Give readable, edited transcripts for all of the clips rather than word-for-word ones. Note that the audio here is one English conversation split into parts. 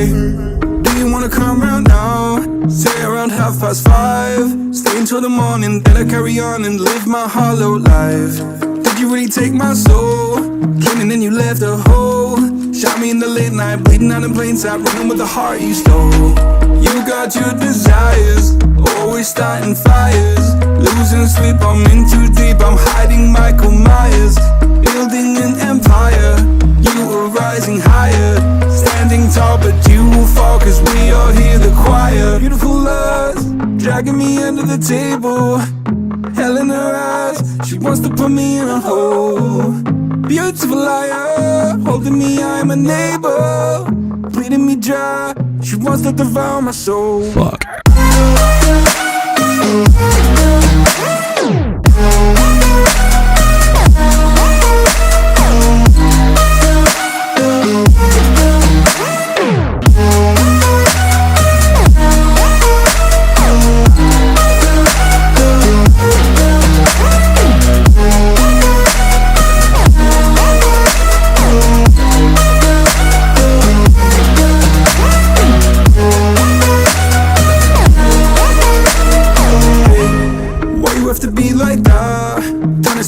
Hey, do you wanna come round now? Say around 5:30. Stay until the morning, then I carry on and live my hollow life. Did you really take my soul? Clean and then you left a hole. Shot me in the late night, bleeding out in plain sight, running with the heart you stole. You got your desires, always starting fires. Losing sleep, I'm in too deep, I'm hiding Michael Myers. Building an empire, you were rising higher. Standing tall, but you will fall, cause we all hear the choir. Beautiful lust, dragging me under the table. Hell in her eyes, she wants to put me in a hole. Beautiful liar, holding me, I'm a neighbor. Bleeding me dry, she wants to devour my soul. Fuck.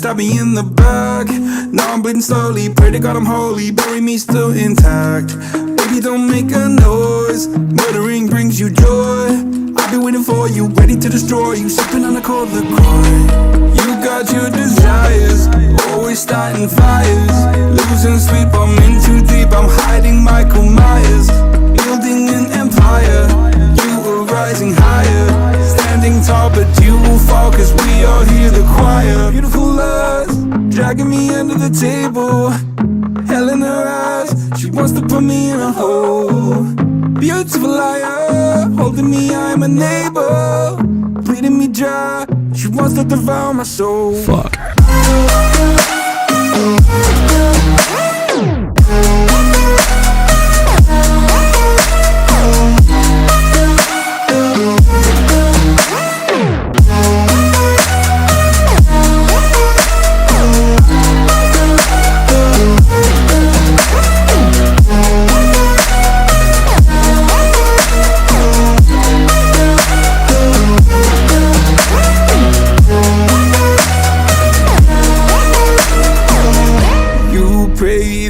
Stop me in the back. Now I'm bleeding slowly. Pray to God I'm holy. Bury me still intact. Baby, don't make a noise. Murdering brings you joy. I'll be waiting for you, ready to destroy you. Sipping on a cold liqueur. You got your desires, always starting fires. Losing sleep, I'm in too deep, I'm hiding Michael Myers. Building an empire, you were rising higher. Standing tall, but you will fall, cause we all hear the choir. Beautiful lust, dragging me under the table. Hell in her eyes, she wants to put me in a hole. Beautiful liar, holding me, I'm a neighbor. Bleeding me dry, she wants to devour my soul. Fuck.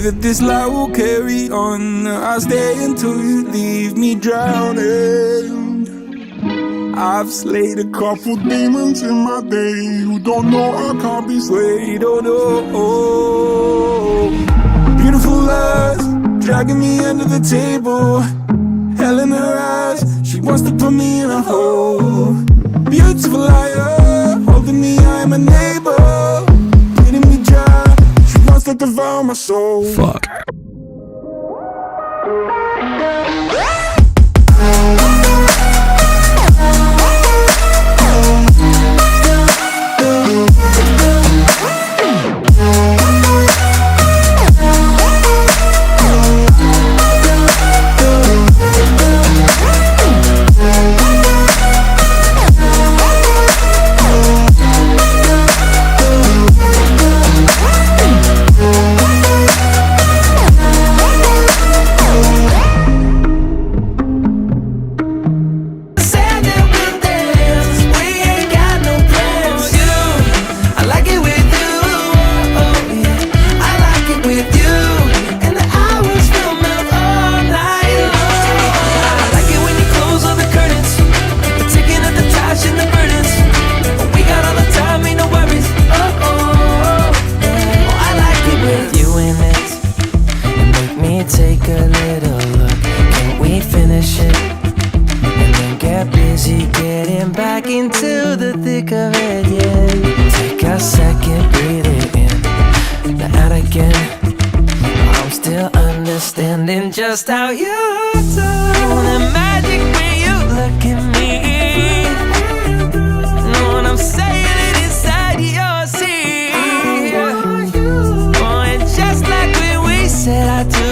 That this life will carry on. I'll stay until you leave me drowning. I've slayed a couple demons in my day who don't know I can't be slayed. Oh no. Beautiful lust, dragging me under the table. Hell in her eyes, she wants to put me in a hole. Beautiful liar, holding me, I'm a neighbor. Bleeding me dry, to devour my soul. Fuck. Into the thick of it, yeah. Take a second, breathe it in, now out again. I'm still understanding just how you do. The magic when you look at me. Know what I'm saying? It inside your seat. Oh, and just like when we said I do,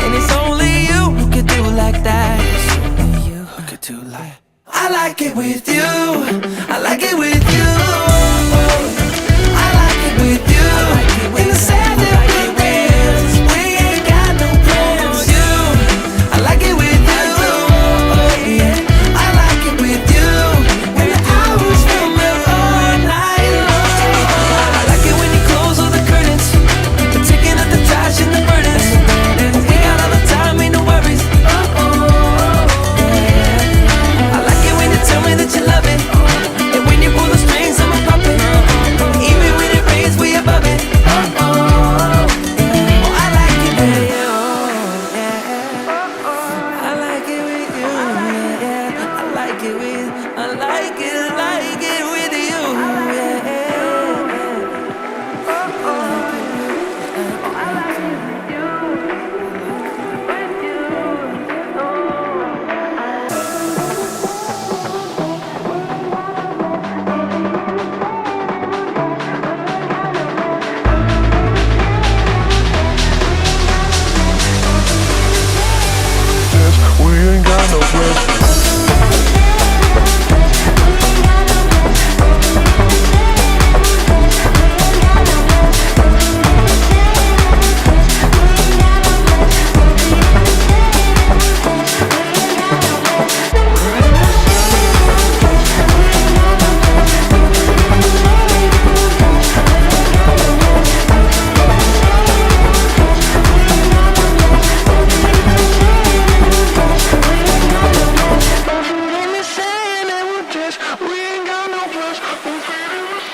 and it's only you who could do like that. It's only you who could do like. I like it with you. I like it with you. I like it with you. In the sand that we're in, we ain't got no plans. I like it with ain't got no pressure.